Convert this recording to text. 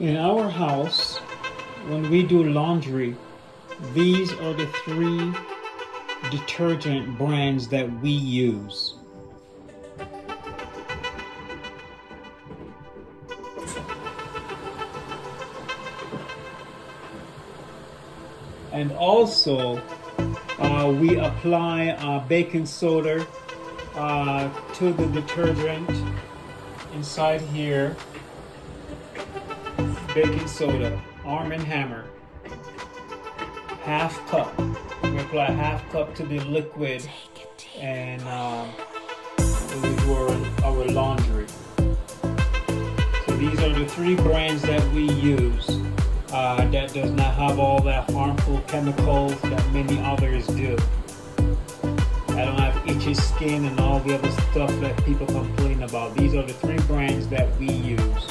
In our house, when we do laundry, these are the three detergent brands that we use. And also, we apply baking soda to the detergent inside here. Baking soda, Arm & Hammer, half cup. We apply half cup to the liquid, and we do our laundry. So these are the three brands that we use that does not have all that harmful chemicals that many others do. I don't have itchy skin and all the other stuff that people complain about. These are the three brands that we use.